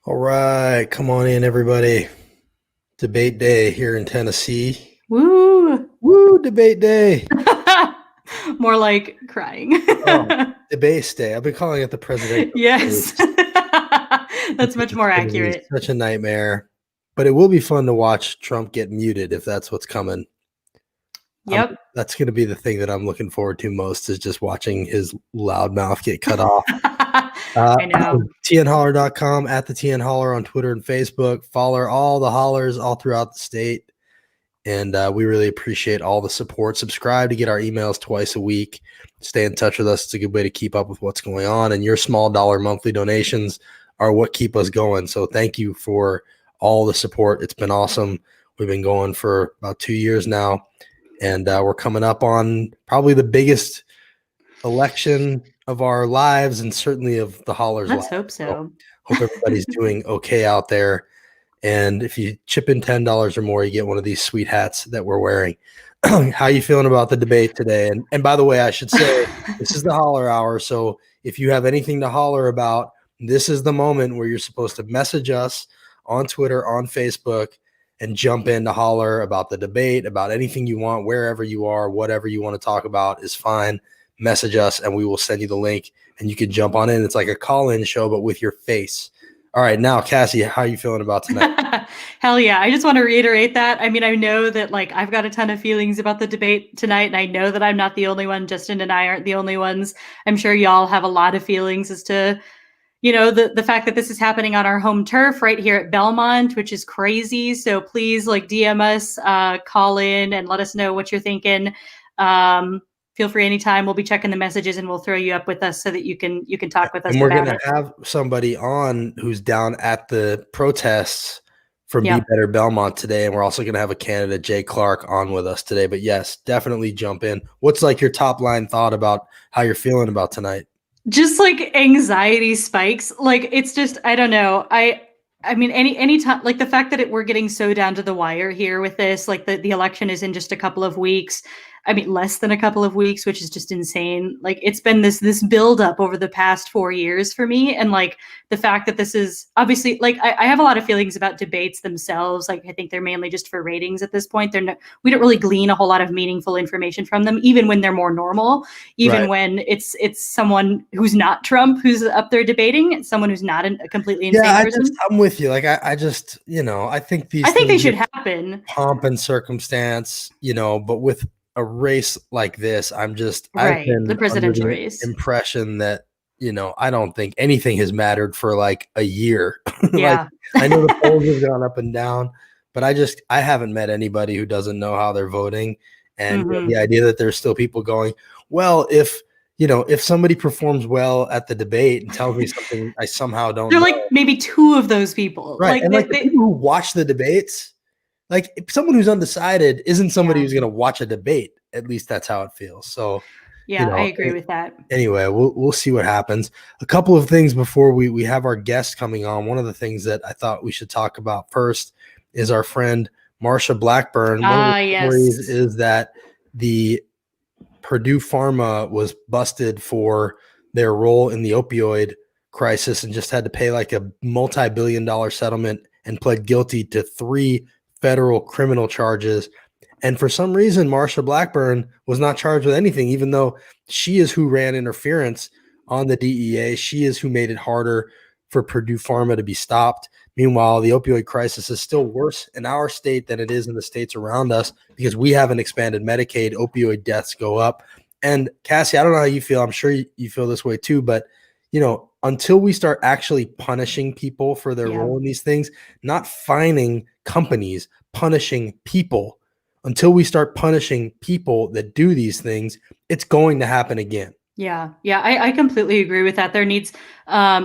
All right, come on in, everybody. Debate day here in Tennessee. Woo! Woo, debate day. More like crying. Debate day. I've been calling it the presidential. Yes. That's much more accurate. Such a nightmare. But it will be fun to watch Trump get muted if that's what's coming. Yep. That's going to be the thing that I'm looking forward to most, is just watching his loud mouth get cut off. I know. TNHoller.com, at the TN Holler on Twitter and Facebook. Follow all the hollers all throughout the state. And we really appreciate all the support. Subscribe to get our emails twice a week. Stay in touch with us. It's a good way to keep up with what's going on. And your small dollar monthly donations are what keep us going. So thank you for all the support. It's been awesome. We've been going for about 2 years now. And we're coming up on probably the biggest election of our lives, and certainly of the Hollers' Let's lives. hope so. Hope everybody's doing okay out there. And if you chip in $10 or more, you get one of these sweet hats that we're wearing. How you feeling about the debate today? And by the way, I should say, this is the Holler Hour. So if you have anything to holler about, this is the moment where you're supposed to message us on Twitter, on Facebook, and jump in to holler about the debate, about anything you want, wherever you are, whatever you want to talk about is fine. Message us and we will send you the link and you can jump on in. It's like a call-in show, but with your face. All right, now, Cassie, how are you feeling about tonight? Hell yeah. I just want to reiterate that. I mean, I know that I've got a ton of feelings about the debate tonight, and I know that I'm not the only one. Justin and I aren't the only ones. I'm sure y'all have a lot of feelings as to, the fact that this is happening on our home turf right here at Belmont, which is crazy. So please DM us, call in and let us know what you're thinking. Feel free anytime. We'll be checking the messages and we'll throw you up with us so that you can talk with us. And we're going to have somebody on who's down at the protests from Be Better Belmont today. And we're also going to have a candidate, Jay Clark, on with us today. But yes, definitely jump in. What's your top line thought about how you're feeling about tonight? Just anxiety spikes. It's just, I don't know. I mean, any time, the fact that we're getting so down to the wire here with this, the election is in just a couple of weeks. I mean, less than a couple of weeks, which is just insane. It's been this buildup over the past 4 years for me. And the fact that this is obviously I have a lot of feelings about debates themselves. I think they're mainly just for ratings at this point. We don't really glean a whole lot of meaningful information from them, even when they're more normal, even when it's someone who's not Trump, who's up there debating, someone who's not a completely insane person. I'm with you. I just, I think they should happen. Pomp and circumstance, but with a race like this, I've been the presidential under the race impression that, I don't think anything has mattered for a year. Yeah. I know the polls have gone up and down, but I haven't met anybody who doesn't know how they're voting. And the idea that there's still people going, well, if somebody performs well at the debate and tells me something I somehow don't know. They're maybe two of those people. Right. And the people who watch the debates, if someone who's undecided isn't somebody who's going to watch a debate. At least that's how it feels. So, yeah, I agree with that. Anyway, we'll see what happens. A couple of things before we have our guest coming on. One of the things that I thought we should talk about first is our friend Marsha Blackburn. One of the stories is that the Purdue Pharma was busted for their role in the opioid crisis and just had to pay a multi-billion-dollar settlement and pled guilty to 3 federal criminal charges. And for some reason, Marsha Blackburn was not charged with anything, even though she is who ran interference on the DEA. She is who made it harder for Purdue Pharma to be stopped. Meanwhile, the opioid crisis is still worse in our state than it is in the states around us because we haven't expanded Medicaid. Opioid deaths go up. And Cassie, I don't know how you feel. I'm sure you feel this way too, but until we start actually punishing people for their role in these things, not fining companies, punishing people, until we start punishing people that do these things, it's going to happen again. Yeah. I completely agree with that. There needs, I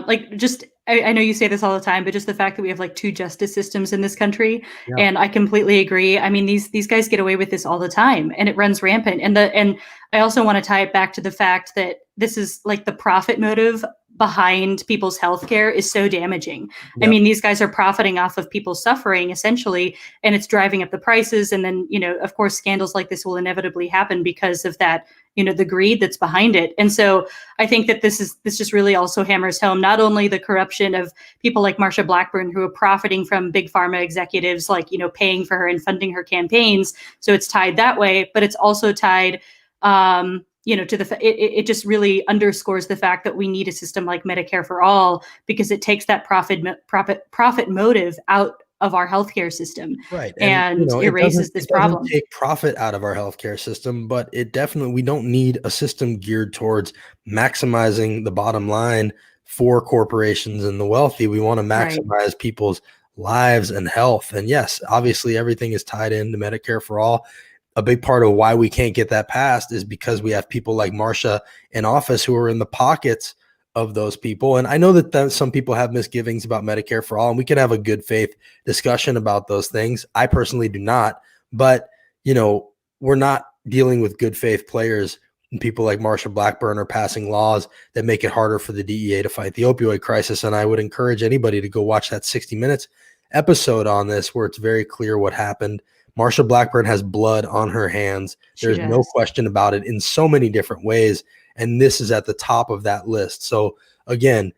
know you say this all the time, but just the fact that we have like 2 justice systems in this country, and I completely agree. I mean, these guys get away with this all the time, and it runs rampant. And I also want to tie it back to the fact that this is like the profit motive behind people's healthcare is so damaging. I mean, these guys are profiting off of people suffering essentially, and it's driving up the prices. And then, of course, scandals like this will inevitably happen because of that, the greed that's behind it. And so I think that this just really also hammers home not only the corruption of people like Marsha Blackburn, who are profiting from big pharma executives, like, paying for her and funding her campaigns. So it's tied that way, but it's also tied, it just really underscores the fact that we need a system like Medicare for all, because it takes that profit motive out of our healthcare system, right? And erases this problem. Take profit out of our healthcare system, but we don't need a system geared towards maximizing the bottom line for corporations and the wealthy. We want to maximize people's lives and health. And yes, obviously everything is tied into Medicare for all. A big part of why we can't get that passed is because we have people like Marsha in office who are in the pockets of those people. And I know that some people have misgivings about Medicare for all, and we can have a good faith discussion about those things. I personally do not, but we're not dealing with good faith players, and people like Marsha Blackburn are passing laws that make it harder for the DEA to fight the opioid crisis. And I would encourage anybody to go watch that 60 Minutes episode on this, where it's very clear what happened. Marsha Blackburn has blood on her hands. There's no question about it in so many different ways. And this is at the top of that list. So again,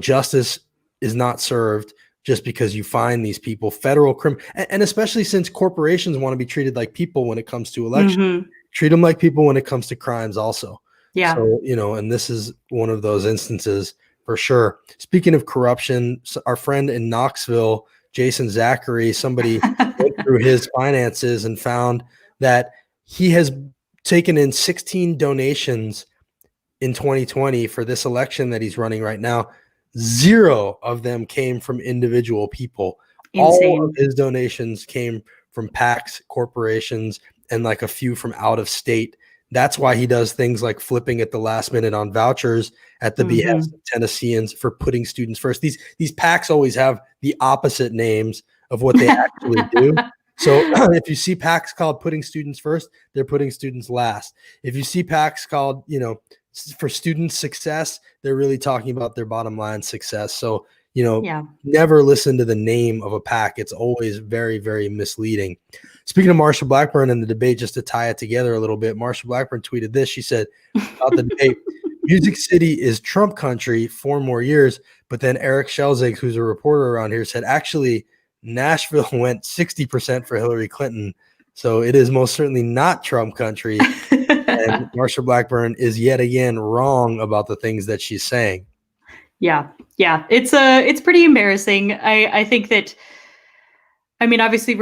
justice is not served just because you find these people, federal and especially since corporations want to be treated like people when it comes to elections, treat them like people when it comes to crimes also. Yeah. So, and this is one of those instances for sure. Speaking of corruption, our friend in Knoxville, Jason Zachary, somebody went through his finances and found that he has taken in 16 donations in 2020 for this election that he's running right now. 0 of them came from individual people. Insane. All of his donations came from PACs, corporations, and like a few from out of state. That's why he does things like flipping at the last minute on vouchers at the behest of Tennesseans for putting students first. These PACs always have the opposite names of what they actually do. So if you see PACs called putting students first, they're putting students last. If you see PACs called, for student success, they're really talking about their bottom line success. So, never listen to the name of a PAC. It's always very, very misleading. Speaking of Marsha Blackburn and the debate, just to tie it together a little bit, Marsha Blackburn tweeted this. She said about the debate, Music City is Trump country 4 more years. But then Eric Schelzig, who's a reporter around here, said, actually, Nashville went 60% for Hillary Clinton. So it is most certainly not Trump country. And Marsha Blackburn is yet again wrong about the things that she's saying. Yeah. It's pretty embarrassing. I think that, I mean, obviously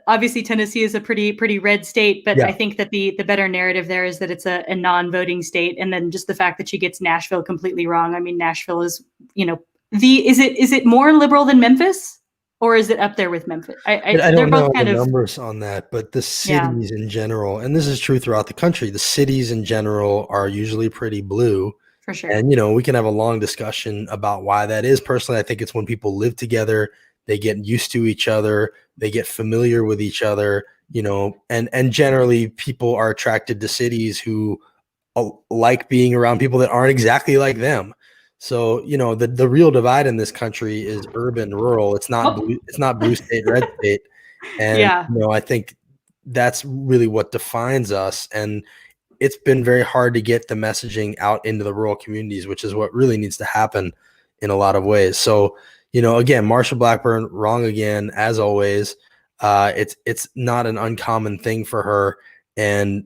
obviously Tennessee is a pretty red state, but I think that the better narrative there is that it's a non-voting state. And then just the fact that she gets Nashville completely wrong. I mean, Nashville is, is it more liberal than Memphis, or is it up there with Memphis? I don't know the numbers on that, but the cities in general, and this is true throughout the country, the cities in general are usually pretty blue. For sure. And, we can have a long discussion about why that is. Personally, I think it's when people live together, they get used to each other, they get familiar with each other, and generally people are attracted to cities who like being around people that aren't exactly like them. So, the real divide in this country is urban, rural. It's not blue state, red state. And, I think that's really what defines us. And it's been very hard to get the messaging out into the rural communities, which is what really needs to happen in a lot of ways. So, again, Marsha Blackburn, wrong again, as always. It's not an uncommon thing for her. And,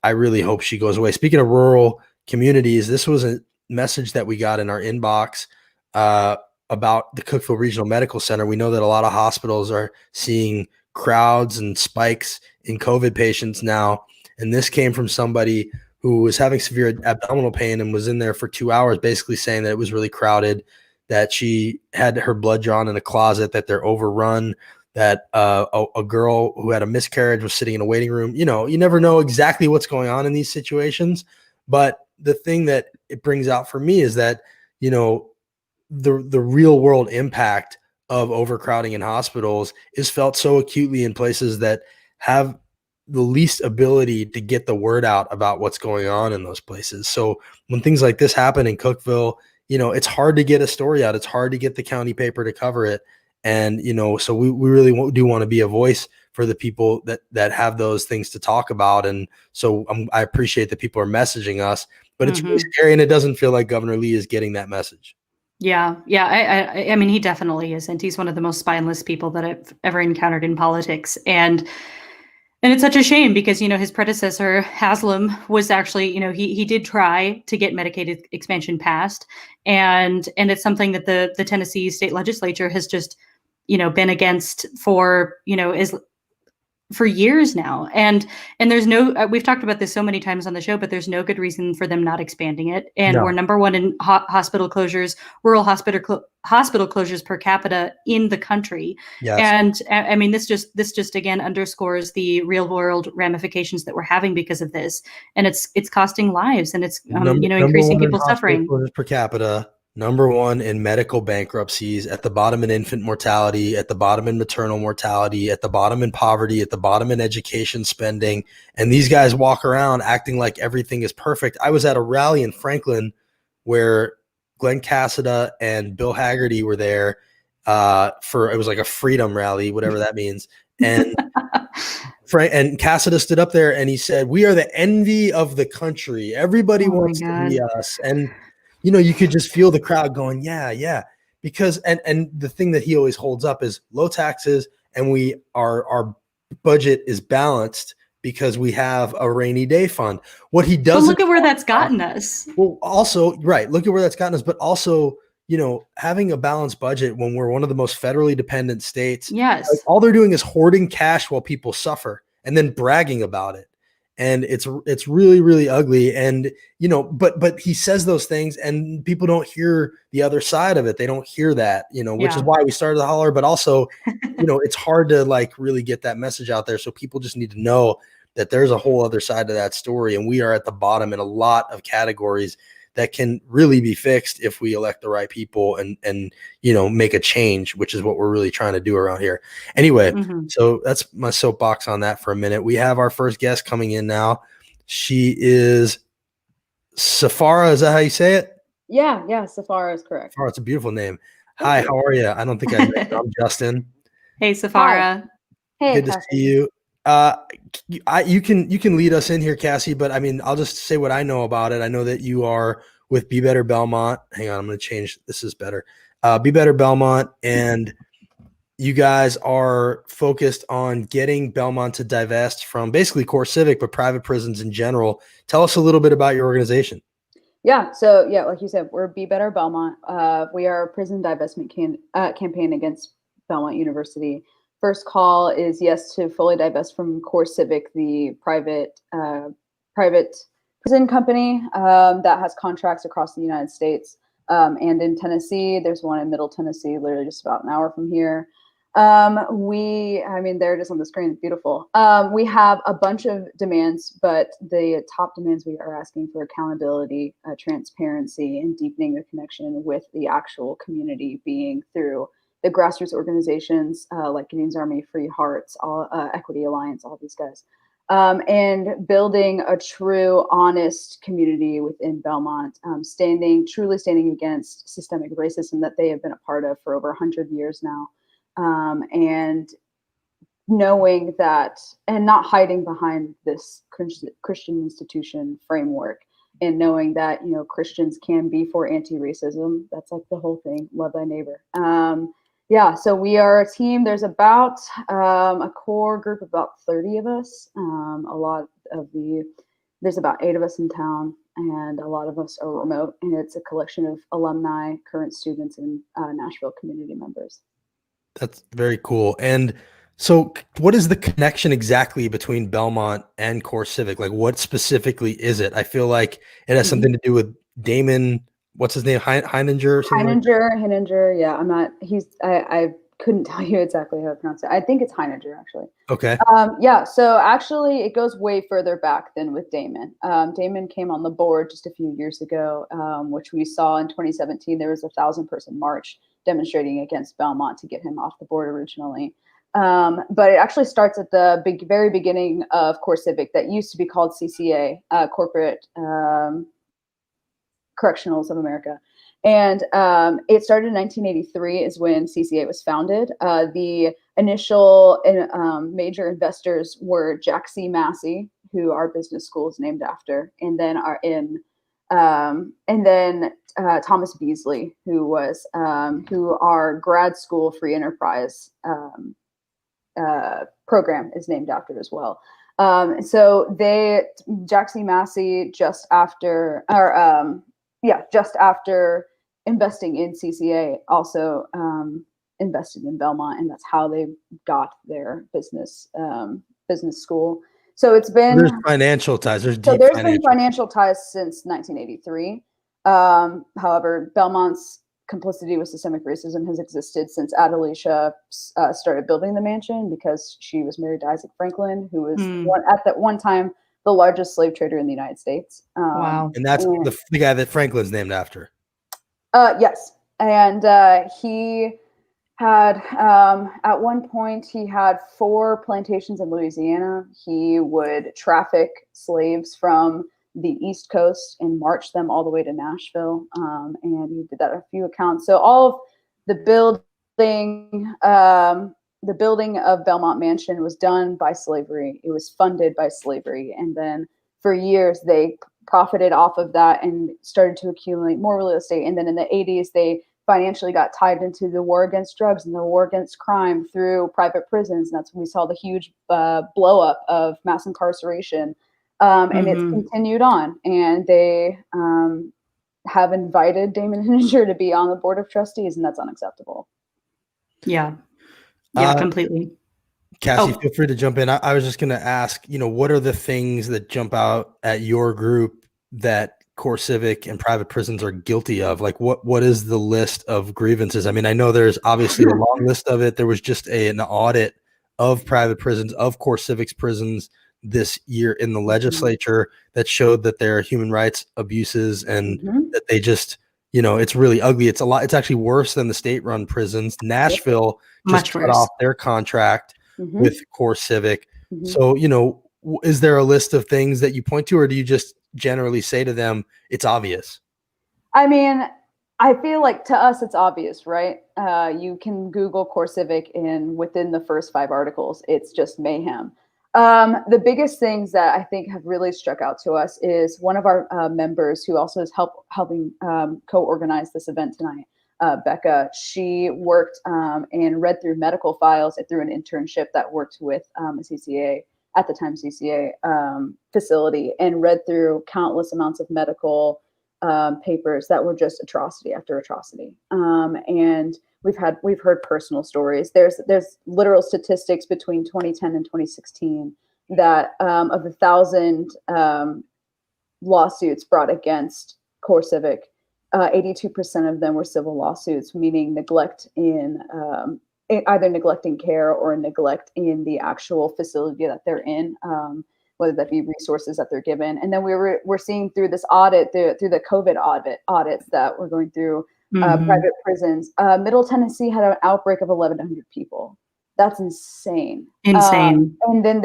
I really hope she goes away. Speaking of rural communities, this was a message that we got in our inbox a about the Cookeville Regional Medical Center. We know that a lot of hospitals are seeing crowds and spikes in COVID patients now. And this came from somebody who was having severe abdominal pain and was in there for 2 hours, basically saying that it was really crowded, that she had her blood drawn in a closet, that they're overrun, that a girl who had a miscarriage was sitting in a waiting room. You know, you never know exactly what's going on in these situations. But the thing that it brings out for me is that, you know, the real world impact of overcrowding in hospitals is felt so acutely in places that have the least ability to get the word out about what's going on in those places. So when things like this happen in Cookeville, you know, it's hard to get a story out. It's hard to get the county paper to cover it. And, you know, so we really do want to be a voice for the people that have those things to talk about. And so I appreciate that people are messaging us, but it's really scary, and it doesn't feel like Governor Lee is getting that message. Yeah. I mean, he definitely isn't. He's one of the most spineless people that I've ever encountered in politics. And it's such a shame because, you know, his predecessor, Haslam, was actually, you know, he did try to get Medicaid expansion passed. And it's something that the Tennessee state legislature has just, you know, been against for, you know, for years now. And there's no, we've talked about this so many times on the show, but there's no good reason for them not expanding it. And No. we're number one in hospital closures, rural hospital closures per capita in the country. Yes. And I mean, this just again underscores the real world ramifications that we're having because of this. And it's costing lives, and it's, you know, increasing people's suffering. Per capita, number one in medical bankruptcies, at the bottom in infant mortality, at the bottom in maternal mortality, at the bottom in poverty, at the bottom in education spending. And these guys walk around acting like everything is perfect. I was at a rally in Franklin where Glenn Cassida and Bill Haggerty were there it was like a freedom rally, whatever that means. And and Cassida stood up there and he said, "We are the envy of the country. Everybody wants to be us." And you know, you could just feel the crowd going, yeah. Because, and the thing that he always holds up is low taxes, and our budget is balanced because we have a rainy day fund. What he doesn't— But look at where that's gotten us. Well, also, right. Look at where that's gotten us, but also, you know, having a balanced budget when we're one of the most federally dependent states. Yes. Like, all they're doing is hoarding cash while people suffer and then bragging about it. And it's really, really ugly. And, you know, but he says those things and people don't hear the other side of it. They don't hear that, you know, which is why we started the Holler, but also, you know, it's hard to like really get that message out there. So people just need to know that there's a whole other side to that story. And we are at the bottom in a lot of categories that can really be fixed if we elect the right people and you know, make a change, which is what we're really trying to do around here. Anyway, so that's my soapbox on that for a minute. We have our first guest coming in now. She is Safara. Is that how you say it? Yeah, Safara is correct. Safara, it's a beautiful name. Hi, how are you? I don't think I met you. I'm Justin. Hey, Safara. Hey, good to see you. You can lead us in here, Cassie, but I mean, I'll just say what I know about it. I know that you are with Be Better Belmont. Hang on, I'm going to change. This is better. Be Better Belmont, and you guys are focused on getting Belmont to divest from basically CoreCivic, but private prisons in general. Tell us a little bit about your organization. Yeah, so yeah, like you said, we're Be Better Belmont. We are a prison divestment campaign against Belmont University. First call is yes to fully divest from CoreCivic, the private prison company that has contracts across the United States and in Tennessee. There's one in Middle Tennessee, literally just about an hour from here. I mean, they're just on the screen, beautiful. We have a bunch of demands, but the top demands we are asking for accountability, transparency, and deepening the connection with the actual community, being through the grassroots organizations like Gideon's Army, Free Hearts, Equity Alliance, all these guys, and building a true, honest community within Belmont, truly standing against systemic racism that they have been a part of for over 100 years now, and knowing that, and not hiding behind this Christian institution framework, and knowing that, you know, Christians can be for anti-racism. That's like the whole thing. Love thy neighbor. Yeah, so we are a team. There's about a core group of about 30 of us. There's about 8 of us in town. and a lot of us are remote. And it's a collection of alumni, current students, and Nashville community members. That's very cool. And so what is the connection exactly between Belmont and CoreCivic? Like, what specifically is it? I feel like it has something to do with Damon, what's his name? Heininger or something? Heininger. Yeah, I'm not, I couldn't tell you exactly how to pronounce it. I think it's Heininger, actually. Okay. Yeah, so actually it goes way further back than with Damon. Damon came on the board just a few years ago, which we saw in 2017. There was a 1,000-person march demonstrating against Belmont to get him off the board originally. But it actually starts at the very beginning of CoreCivic, that used to be called CCA, Corporate Correctionals of America. And it started in 1983 is when CCA was founded. The initial major investors were Jack C. Massey, who our business school is named after, and then Thomas Beasley, who our grad school free enterprise program is named after as well. So Jack C. Massey, just after investing in CCA, also invested in Belmont, and that's how they got their business school. So it's been, there's financial ties. There's been financial ties since 1983. However, Belmont's complicity with systemic racism has existed since Adelicia started building the mansion, because she was married to Isaac Franklin, who was at that one time the largest slave trader in the United States. Wow. And that's the guy that Franklin's named after. Yes. And he had, at one point, he had 4 plantations in Louisiana. He would traffic slaves from the East Coast and march them all the way to Nashville. And he did that on a few accounts. So all of the building of Belmont Mansion was done by slavery. It was funded by slavery. And then for years, they profited off of that and started to accumulate more real estate. And then in the 80s, they financially got tied into the war against drugs and the war against crime through private prisons. And that's when we saw the huge blow up of mass incarceration. And it's continued on. And they have invited Damon Hininger to be on the board of trustees, and that's unacceptable. Yeah. Yeah, completely. Cassie, feel free to jump in. I was just going to ask, what are the things that jump out at your group that CoreCivic and private prisons are guilty of? Like, what is the list of grievances? I mean, I know there's obviously a long list of it. There was just an audit of private prisons, of CoreCivic's prisons this year in the legislature that showed that there are human rights abuses and that they just, it's really ugly. It's actually worse than the state-run prisons. Nashville just cut off their contract with CoreCivic. So, is there a list of things that you point to, or do you just generally say to them, it's obvious? I mean, I feel like to us, it's obvious, right? You can Google CoreCivic, and within the first 5 articles, it's just mayhem. The biggest things that I think have really struck out to us is one of our members, who also is helping co-organize this event tonight, Becca. She worked and read through medical files through an internship that worked with a CCA, at the time CCA facility, and read through countless amounts of medical papers that were just atrocity after atrocity. And we've heard personal stories. There's literal statistics between 2010 and 2016 that of the 1,000 lawsuits brought against CoreCivic, 82% of them were civil lawsuits, meaning neglect in either neglecting care or neglect in the actual facility that they're in, whether that be resources that they're given. And then we're seeing through this audit, through the COVID audits that we're going through private prisons. Middle Tennessee had an outbreak of 1,100 people. That's insane. Insane. And then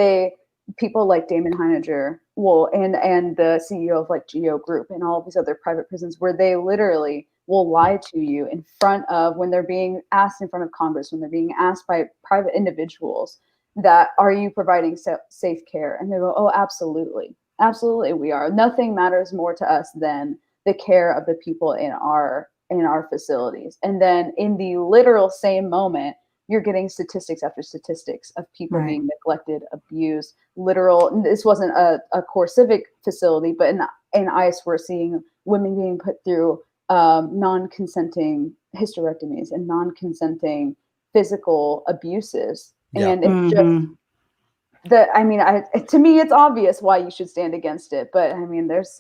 people like Damon Heininger, and the CEO of like Geo Group and all of these other private prisons, where they literally will lie to you in front of, when they're being asked in front of Congress, when they're being asked by private individuals, that are you providing safe care? And they go, oh, absolutely. Absolutely, we are. Nothing matters more to us than the care of the people in our facilities. And then in the literal same moment, you're getting statistics after statistics of people being neglected, abused, this wasn't a CoreCivic facility, but in ICE, we're seeing women being put through non-consenting hysterectomies and non-consenting physical abuses. Yeah. And it's just to me, it's obvious why you should stand against it. But I mean, there's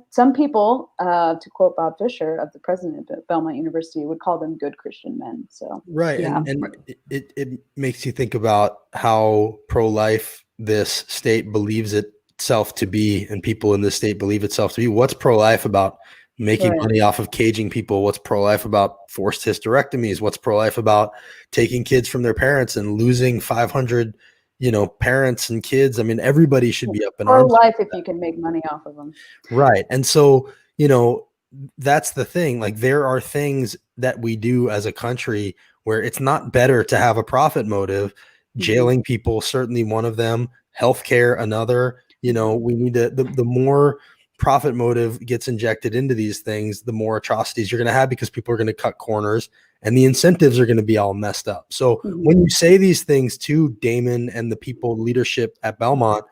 some people, to quote Bob Fisher, of the president of Belmont University, would call them good Christian men. So Right. Yeah. And it makes you think about how pro-life this state believes itself to be, and people in this state believe itself to be. What's pro-life about making Right. money off of caging people? What's pro-life about forced hysterectomies? What's pro-life about taking kids from their parents and losing 500, parents and kids? I mean, everybody should be up in arms. pro-life if you can make money off of them. Right. And so, that's the thing. Like, there are things that we do as a country where it's not better to have a profit motive. Jailing people, certainly one of them. Healthcare, another. We need to, the more profit motive gets injected into these things, the more atrocities you're going to have, because people are going to cut corners and the incentives are going to be all messed up. So when you say these things to Damon and the people leadership at Belmont,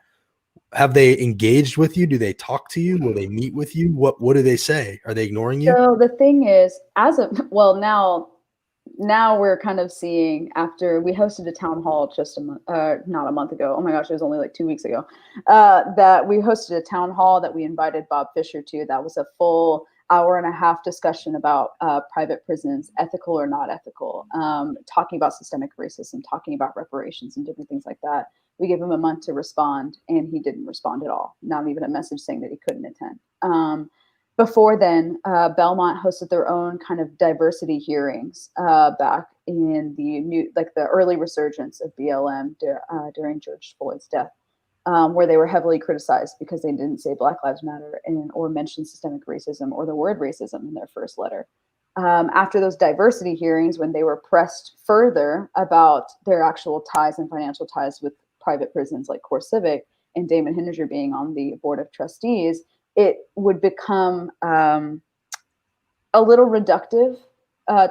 have they engaged with you? Do they talk to you? Will they meet with you? What do they say? Are they ignoring you? So the thing is, now we're kind of seeing, after we hosted a town hall just not a month ago. Oh my gosh, it was only like 2 weeks ago, that we hosted a town hall that we invited Bob Fisher to. That was a full hour-and-a-half discussion about private prisons, ethical or not ethical, talking about systemic racism, talking about reparations and different things like that. We gave him a month to respond, and he didn't respond at all. Not even a message saying that he couldn't attend. Before then, Belmont hosted their own kind of diversity hearings back in the early resurgence of BLM during George Floyd's death, where they were heavily criticized because they didn't say Black Lives Matter or mention systemic racism or the word racism in their first letter. After those diversity hearings, when they were pressed further about their actual ties and financial ties with private prisons like CoreCivic, and Damon Hinninger being on the board of trustees, it would become a little reductive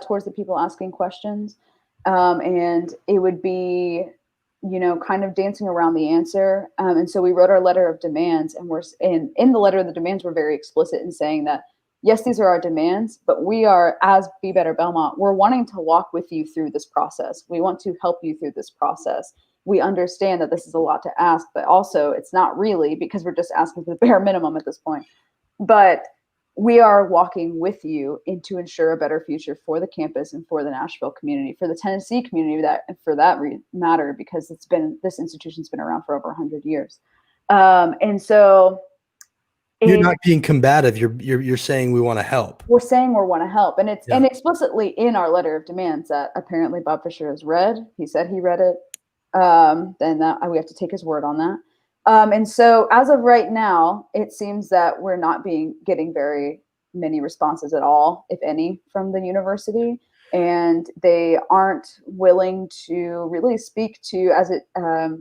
towards the people asking questions. And it would be, kind of dancing around the answer. And so we wrote our letter of demands, and in the letter of the demands, we're very explicit in saying that, yes, these are our demands, but we are, as Be Better Belmont, we're wanting to walk with you through this process. We want to help you through this process. We understand that this is a lot to ask, but also it's not really, because we're just asking for the bare minimum at this point. But we are walking with you to ensure a better future for the campus and for the Nashville community, for the Tennessee community, for that matter, because this institution's been around for over 100 years. And so you're not being combative. You're saying we want to help. We're saying we want to help. And it's and explicitly in our letter of demands that apparently Bob Fisher has read. He said he read it. Then we have to take his word on that. And so as of right now, it seems that we're not getting very many responses at all, if any, from the university. And they aren't willing to really speak to,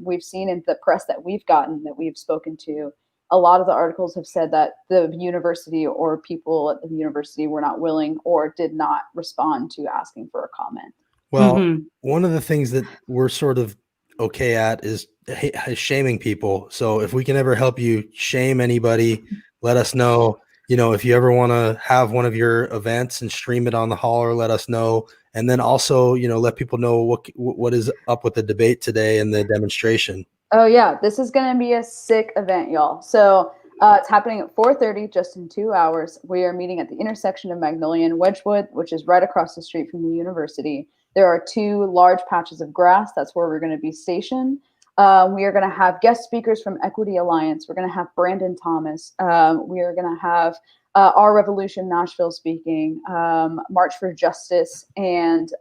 we've seen in the press that we've gotten, that we've spoken to, a lot of the articles have said that the university or people at the university were not willing or did not respond to asking for a comment. Well, one of the things that we're sort of okay at is shaming people. So if we can ever help you shame anybody, let us know. If you ever want to have one of your events and stream it on the Holler, let us know. And then also, let people know what is up with the debate today and the demonstration. Oh yeah, this is going to be a sick event, y'all. So it's happening at 4:30, just in 2 hours. We are meeting at the intersection of Magnolia and Wedgwood, which is right across the street from the university. There are 2 large patches of grass. That's where we're going to be stationed. We are going to have guest speakers from Equity Alliance. We're going to have Brandon Thomas. We are going to have Our Revolution Nashville speaking, March for Justice, and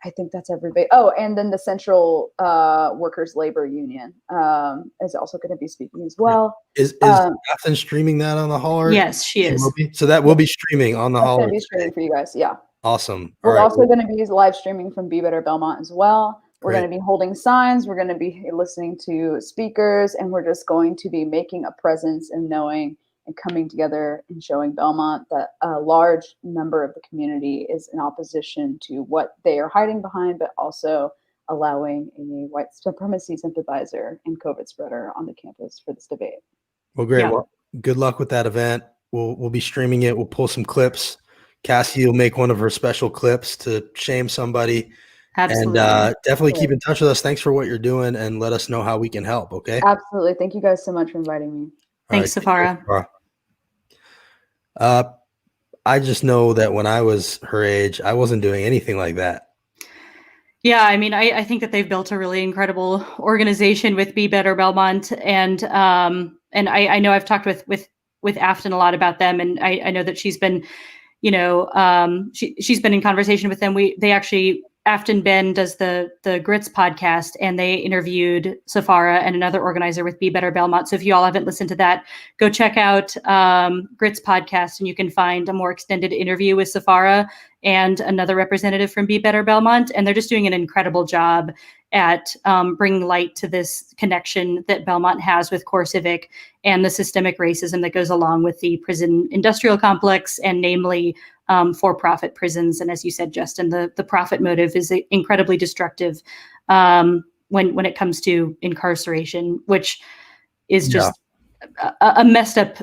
I think that's everybody. Oh, and then the Central Workers Labor Union is also going to be speaking as well. Is Catherine streaming that on the Holler? Yes, she is. So that will be streaming on the Holler. Going to be streaming for you guys. Yeah. Awesome. We're also going to be live streaming from Be Better Belmont as well. We're going to be holding signs. We're going to be listening to speakers, and we're just going to be making a presence and knowing and coming together and showing Belmont that a large number of the community is in opposition to what they are hiding behind, but also allowing a white supremacy sympathizer and COVID spreader on the campus for this debate. Well, great. Yeah. Well, good luck with that event. We'll be streaming it. We'll pull some clips. Cassie will make one of her special clips to shame somebody. Absolutely. And definitely keep in touch with us. Thanks for what you're doing, and let us know how we can help. Okay. Absolutely. Thank you guys so much for inviting me. Thanks, Safara. I just know that when I was her age, I wasn't doing anything like that. Yeah, I mean, I think that they've built a really incredible organization with Be Better Belmont, and I know I've talked with Afton a lot about them, and I know that she's been, she's been in conversation with them. They actually, Afton Ben does the Grits podcast, and they interviewed Safara and another organizer with Be Better Belmont. So if you all haven't listened to that, go check out Grits podcast, and you can find a more extended interview with Safara and another representative from Be Better Belmont. And they're just doing an incredible job at bringing light to this connection that Belmont has with CoreCivic and the systemic racism that goes along with the prison industrial complex, and namely for-profit prisons. And as you said, Justin, the profit motive is incredibly destructive when it comes to incarceration, which is just a messed up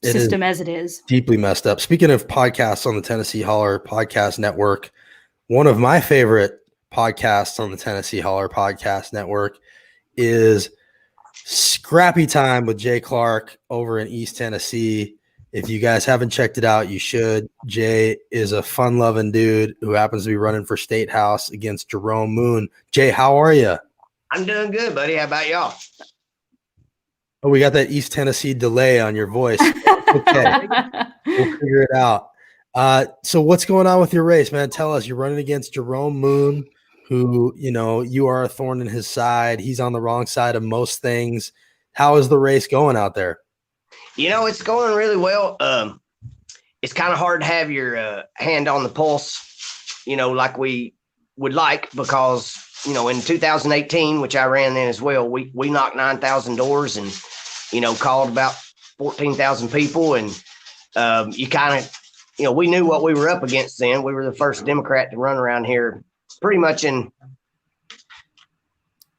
system as it is. Deeply messed up. Speaking of podcasts on the Tennessee Holler Podcast Network, one of my favorite podcasts on the Tennessee Holler Podcast Network is Scrappy Time with Jay Clark over in East Tennessee. If you guys haven't checked it out, you should. Jay is a fun-loving dude who happens to be running for State House against Jerome Moon. Jay, how are you? I'm doing good, buddy. How about y'all? Oh, we got that East Tennessee delay on your voice. Okay, we'll figure it out. So what's going on with your race, man? Tell us. You're running against Jerome Moon, who, you are a thorn in his side. He's on the wrong side of most things. How is the race going out there? It's going really well. It's kind of hard to have your hand on the pulse, like we would like, because, in 2018, which I ran then as well, we knocked 9,000 doors and, called about 14,000 people. And you kind of, we knew what we were up against then. We were the first Democrat to run around here pretty much in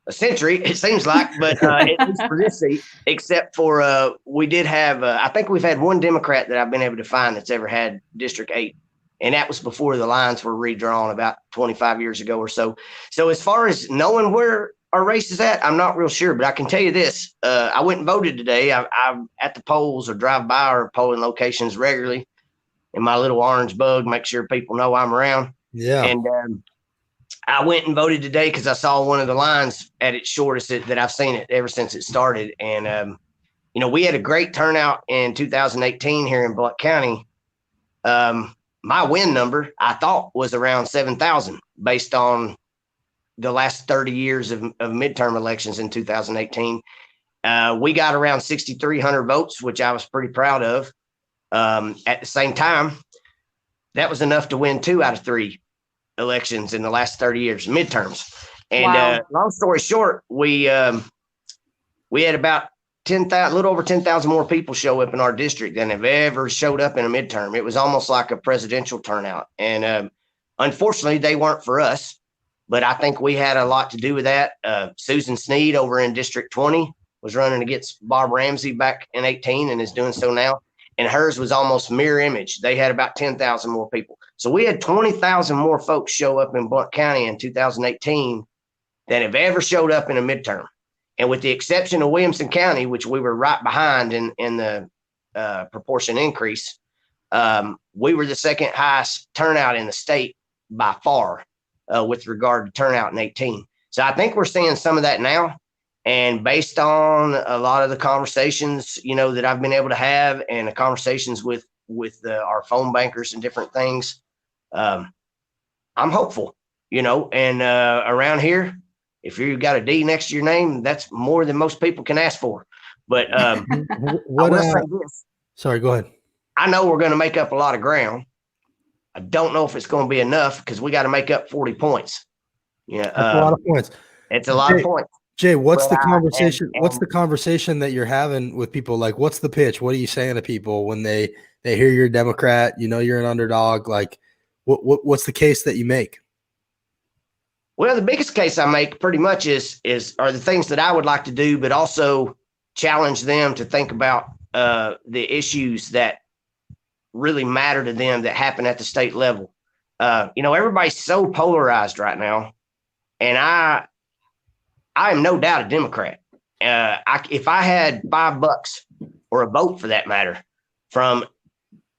a century, it seems like, but at least for this seat, except for we did have, I think we've had one Democrat that I've been able to find that's ever had District 8. And that was before the lines were redrawn about 25 years ago or so. So as far as knowing where our race is at, I'm not real sure, but I can tell you this. I went and voted today. I'm at the polls or drive by our polling locations regularly in my little orange bug, make sure people know I'm around. Yeah. And I went and voted today because I saw one of the lines at its shortest that I've seen it ever since it started. And, we had a great turnout in 2018 here in Blount County. My win number, I thought, was around 7,000 based on the last 30 years of midterm elections in 2018. We got around 6,300 votes, which I was pretty proud of. At the same time, that was enough to win 2 out of 3 elections in the last 30 years, midterms. And wow. Long story short, we had about 10,000, a little over 10,000 more people show up in our district than have ever showed up in a midterm. It was almost like a presidential turnout. And unfortunately, they weren't for us, but I think we had a lot to do with that. Susan Sneed over in District 20 was running against Bob Ramsey back in 18 and is doing so now. And hers was almost mirror image. They had about 10,000 more people. So we had 20,000 more folks show up in Blount County in 2018 than have ever showed up in a midterm. And with the exception of Williamson County, which we were right behind in the proportion increase, we were the second highest turnout in the state by far with regard to turnout in 18. So I think we're seeing some of that now. And based on a lot of the conversations, that I've been able to have and the conversations with our phone bankers and different things, I'm hopeful, and around here, if you've got a D next to your name, that's more than most people can ask for. But sorry, go ahead. I know we're going to make up a lot of ground. I don't know if it's going to be enough because we got to make up 40 points. Yeah, that's a lot of points. It's a lot of points. Jay, what's the conversation? What's the conversation that you're having with people? Like, what's the pitch? What are you saying to people when they hear you're a Democrat? You're an underdog. Like, what's the case that you make? Well, the biggest case I make pretty much are the things that I would like to do, but also challenge them to think about the issues that really matter to them that happen at the state level. Everybody's so polarized right now, and I am no doubt a Democrat. If I had $5 or a vote for that matter from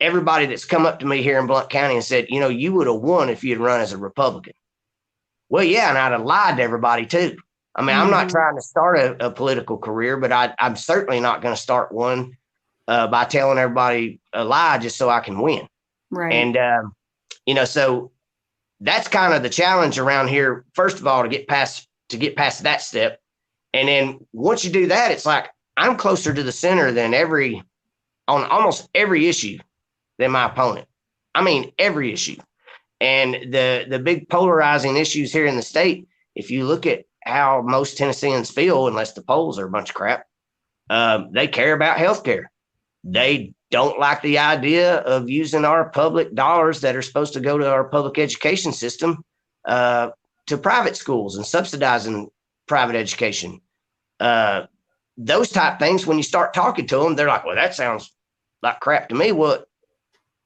everybody that's come up to me here in Blount County and said, you would have won if you'd run as a Republican. Well, yeah, and I'd have lied to everybody too. I mean, I'm not trying to start a political career, but I'm certainly not going to start one by telling everybody a lie just so I can win. Right. And, so that's kind of the challenge around here. First of all, to get past that step. And then once you do that, it's like I'm closer to the center than on almost every issue than my opponent. I mean, every issue. And the big polarizing issues here in the state, if you look at how most Tennesseans feel, unless the polls are a bunch of crap, they care about healthcare. They don't like the idea of using our public dollars that are supposed to go to our public education system to private schools and subsidizing private education. Those type things, when you start talking to them, they're like, well, that sounds like crap to me. Well,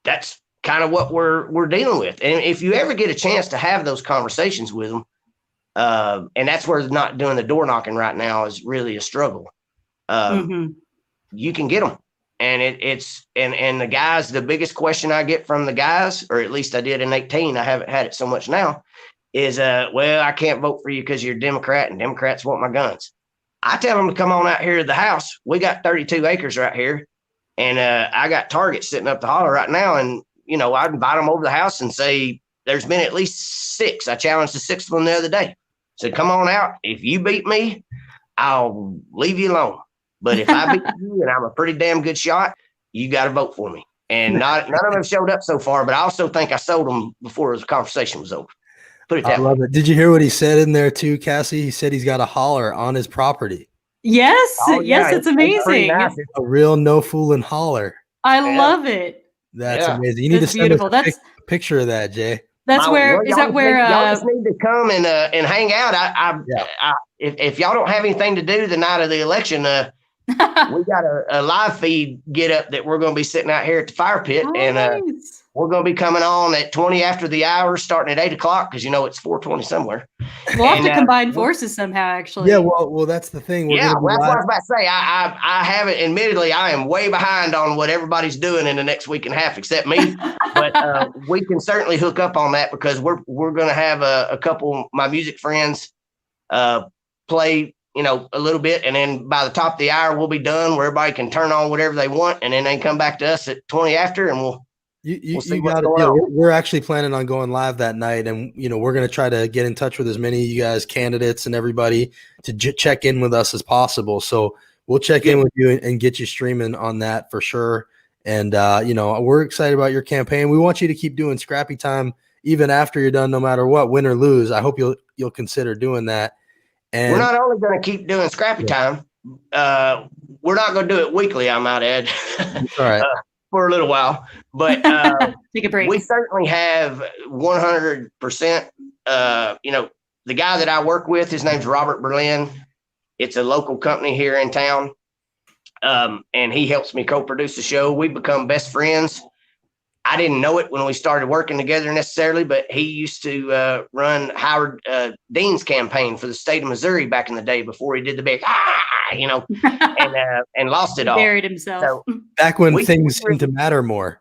that's kind of what we're dealing with. And if you ever get a chance to have those conversations with them, and that's where not doing the door knocking right now is really a struggle. You can get them. And it's the guys, the biggest question I get from the guys, or at least I did in 18, I haven't had it so much now, is, well, I can't vote for you because you're a Democrat and Democrats want my guns. I tell them to come on out here to the house. We got 32 acres right here. And I got targets sitting up the Holler right now. And, I'd invite them over the house and say, there's been at least 6. I challenged the 6th one the other day. Said, come on out. If you beat me, I'll leave you alone. But if I beat you and I'm a pretty damn good shot, you got to vote for me. And none of them have showed up so far, but I also think I sold them before the conversation was over. Put it that way. I love it. Did you hear what he said in there too, Cassie? He said he's got a Holler on his property. Yes. Oh, yeah, yes. It's amazing. nice. A real no fooling Holler. I love it. That's amazing. You need That's to send beautiful. us a picture of that, Jay. That's where y'all just need to come and hang out. If y'all don't have anything to do the night of the election, we got a live feed get up that we're going to be sitting out here at the fire pit, and we're going to be coming on at 20 after the hour, starting at 8 o'clock because it's 4:20 somewhere. We'll have to combine forces somehow, actually. Yeah, well, that's the thing. That's what I was about to say. I haven't. Admittedly, I am way behind on what everybody's doing in the next week and a half, except me. But we can certainly hook up on that because we're going to have a couple of my music friends play. A little bit, and then by the top of the hour, we'll be done where everybody can turn on whatever they want, and then they come back to us at 20 after, and we'll see what's going on. We're actually planning on going live that night, and we're going to try to get in touch with as many of you guys, candidates, and everybody to check in with us as possible. So we'll check in with you and get you streaming on that for sure. And we're excited about your campaign. We want you to keep doing Scrappy Time even after you're done, no matter what, win or lose. I hope you'll consider doing that. And we're not only going to keep doing Scrappy Time, we're not going to do it weekly, I might add, all right. For a little while. But take a break. We certainly have 100%. The guy that I work with, his name's Robert Berlin. It's a local company here in town, and he helps me co-produce the show. We've become best friends. I didn't know it when we started working together necessarily, but he used to run Howard Dean's campaign for the state of Missouri back in the day before he did the big, and lost it all. Buried himself. So back when things seemed to matter more.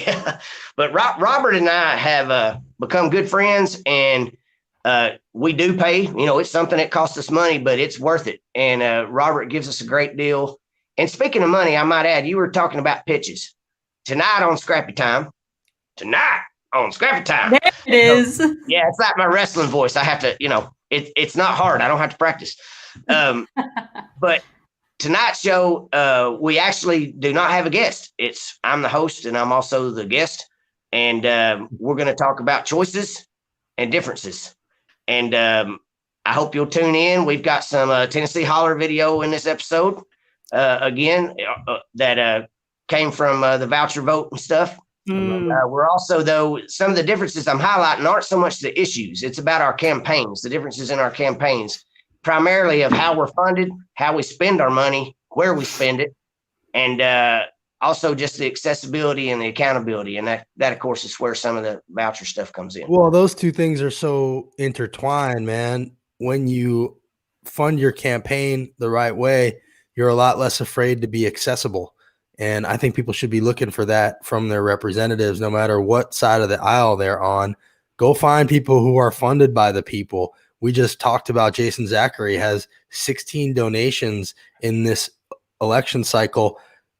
Yeah, but Robert and I have become good friends, and we do pay. It's something that costs us money, but it's worth it. And Robert gives us a great deal. And speaking of money, I might add, you were talking about pitches. Tonight on Scrappy Time. There it is. Yeah, it's like my wrestling voice. I have to, it's not hard. I don't have to practice. But tonight's show, we actually do not have a guest. I'm the host and I'm also the guest. And we're going to talk about choices and differences. And I hope you'll tune in. We've got some Tennessee Holler video in this episode. Again, that came from the voucher vote and stuff. We're also, though, some of the differences I'm highlighting aren't so much the issues. It's about our campaigns, the differences in our campaigns, primarily of how we're funded, how we spend our money, where we spend it, and also just the accessibility and the accountability. And that of course is where some of the voucher stuff comes in. Well, those two things are so intertwined, man. When you fund your campaign the right way, you're a lot less afraid to be accessible. And I think people should be looking for that from their representatives, no matter what side of the aisle they're on. Go find people who are funded by the people. We just talked about Jason Zachary has 16 donations in this election cycle.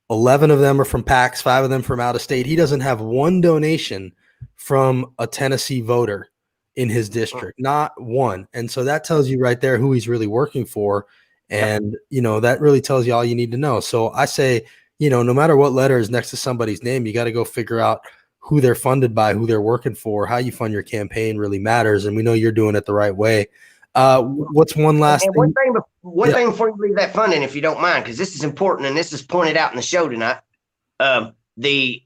11 of them are from PACs, 5 of them from out of state. He doesn't have one donation from a Tennessee voter in his district, not one. And so that tells you right there who he's really working for. And, that really tells you all you need to know. So I say, no matter what letter is next to somebody's name, you got to go figure out who they're funded by, who they're working for. How you fund your campaign really matters. And we know you're doing it the right way. What's one last thing? One thing before you leave that funding, if you don't mind, because this is important and this is pointed out in the show tonight. It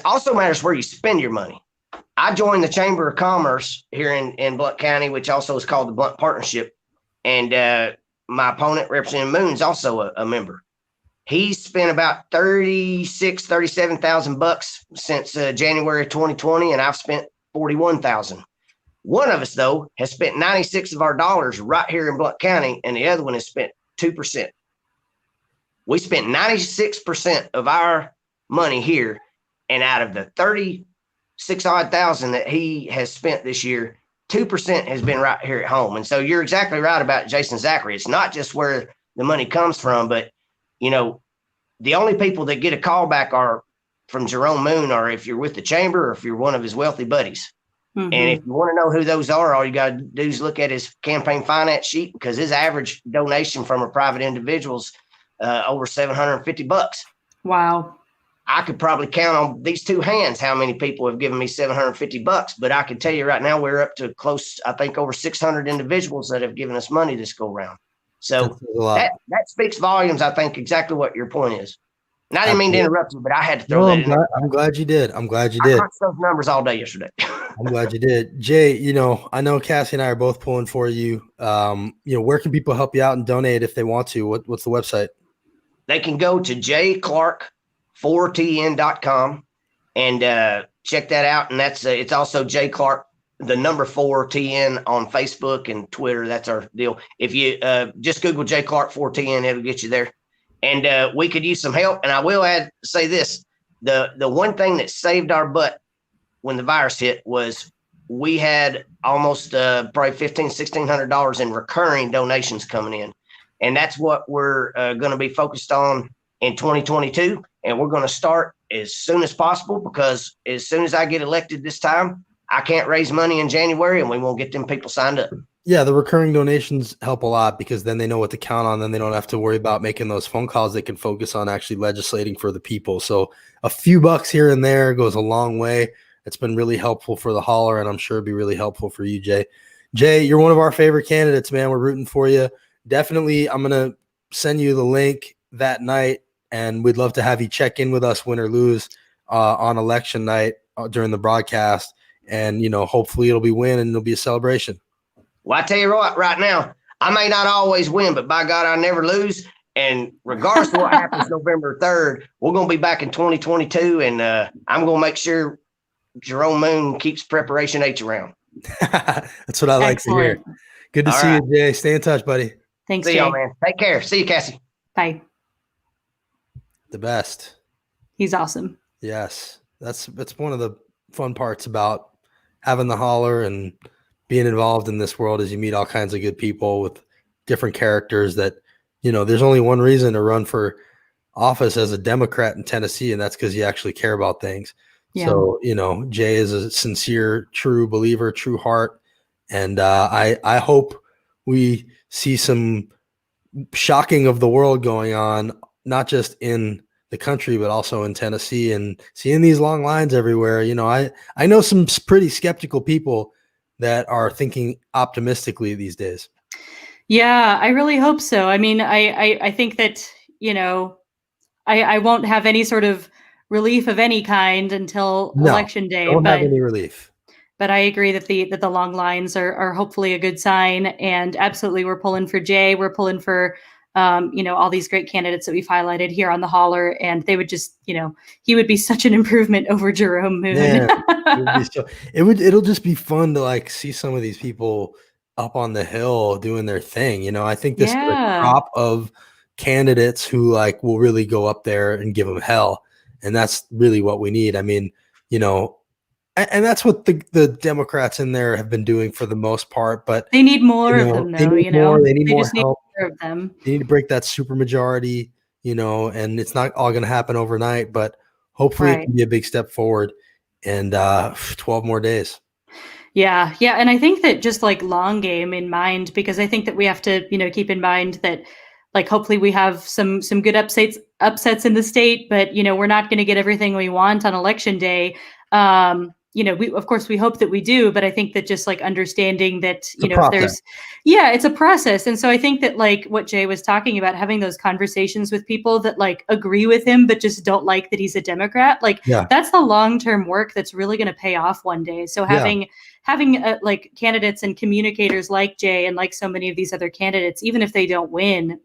also matters where you spend your money. I joined the Chamber of Commerce here in Blount County, which also is called the Blount Partnership. And my opponent, Representative Moon's also a member. He's spent about $37,000 since January 2020, and I've spent $41,000. One of us, though, has spent 96 of our dollars right here in Blount County, and the other one has spent 2%. We spent 96% of our money here, and out of the 36-odd thousand that he has spent this year, 2% has been right here at home. And so you're exactly right about Jason Zachary. It's not just where the money comes from, but, the only people that get a call back are from Jerome Moon, or if you're with the chamber, or if you're one of his wealthy buddies. Mm-hmm. And if you want to know who those are, all you got to do is look at his campaign finance sheet, because his average donation from a private individual is over $750. Wow. I could probably count on these two hands how many people have given me $750, but I can tell you right now, we're up to close, I think, over 600 individuals that have given us money this go round. So that speaks volumes, I think, exactly what your point is. And I didn't mean to interrupt you, but I had to throw that in there. I'm glad you did. I crunched those numbers all day yesterday. I'm glad you did. Jay, I know Cassie and I are both pulling for you. Where can people help you out and donate if they want to? What's the website? They can go to jclark4tn.com and check that out. And that's it's also J Clark, the number 4TN on Facebook and Twitter. That's our deal. If you just Google J Clark 4TN, it'll get you there. And we could use some help. And I will say this, the one thing that saved our butt when the virus hit was we had almost probably $1,600 in recurring donations coming in. And that's what we're going to be focused on in 2022. And we're going to start as soon as possible, because as soon as I get elected this time, I can't raise money in January and we won't get them people signed up. Yeah, the recurring donations help a lot, because then they know what to count on. Then they don't have to worry about making those phone calls. They can focus on actually legislating for the people. So a few bucks here and there goes a long way. It's been really helpful for the Holler, and I'm sure it'd be really helpful for you, Jay. Jay, you're one of our favorite candidates, man. We're rooting for you. Definitely, I'm going to send you the link that night, and we'd love to have you check in with us, win or lose, on election night during the broadcast. And, hopefully it'll be win and it'll be a celebration. Well, I tell you what, right now, I may not always win, but by God, I never lose. And regardless of what happens November 3rd, we're going to be back in 2022. And I'm going to make sure Jerome Moon keeps Preparation H around. That's what I like to hear. Good to see you, Jay. Stay in touch, buddy. Thanks, See Jay. y'all, man. Take care. See you, Cassie. Bye. The best. He's awesome. Yes. That's one of the fun parts about having the Holler and being involved in this world, is you meet all kinds of good people with different characters that, there's only one reason to run for office as a Democrat in Tennessee, and that's because you actually care about things. Yeah. So, Jay is a sincere, true believer, true heart. And I hope we see some shocking of the world going on, not just in the country, but also in Tennessee, and seeing these long lines everywhere. I know some pretty skeptical people that are thinking optimistically these days. Yeah, I really hope so. I mean, I think that, I won't have any sort of relief of any kind until election day. Don't have any relief. But I agree that the long lines are hopefully a good sign. And absolutely, we're pulling for Jay. We're pulling for all these great candidates that we've highlighted here on the Holler, and they would just, he would be such an improvement over Jerome Moon. Man, it'll just be fun to like see some of these people up on the Hill doing their thing. I think this is a crop of candidates who like will really go up there and give them hell. And that's really what we need. I mean, and that's what the Democrats in there have been doing for the most part, but they need more of them, though. They need more help. More of them. They need to break that supermajority, and it's not all going to happen overnight, but hopefully it can be a big step forward. And 12 more days. Yeah. And I think that just like long game in mind, because I think that we have to, keep in mind that like hopefully we have some good upsets in the state, but we're not going to get everything we want on election day. We of course we hope that we do, but I think that just like understanding that it's a process. And so I think that like what Jay was talking about, having those conversations with people that like agree with him but just don't like that he's a Democrat, that's the long-term work that's really going to pay off one day. So having like candidates and communicators like Jay and like so many of these other candidates, even if they don't win,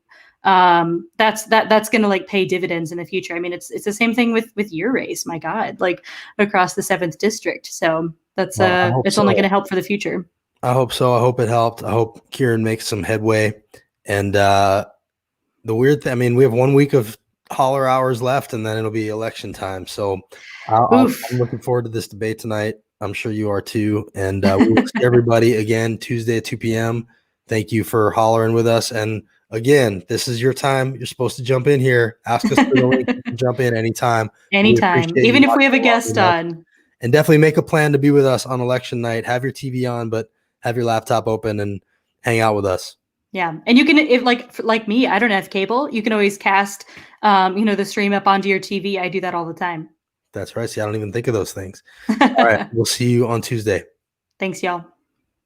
that's going to like pay dividends in the future. I mean, it's the same thing with your race, my God, like across the 7th district. So that's it's only going to help for the future. I hope so. I hope it helped. I hope Kieran makes some headway. And the weird thing, I mean, we have 1 week of Holler hours left and then it'll be election time. So I'm looking forward to this debate tonight. I'm sure you are too. And we will see everybody again Tuesday at 2 p.m. Thank you for hollering with us. And again, this is your time. You're supposed to jump in here. Ask us for the link. You can jump in anytime. Even if we have a guest on. And definitely make a plan to be with us on election night. Have your TV on, but have your laptop open and hang out with us. Yeah. And you can, if like me, I don't have cable. You can always cast, the stream up onto your TV. I do that all the time. That's right. See, I don't even think of those things. All right. We'll see you on Tuesday. Thanks, y'all.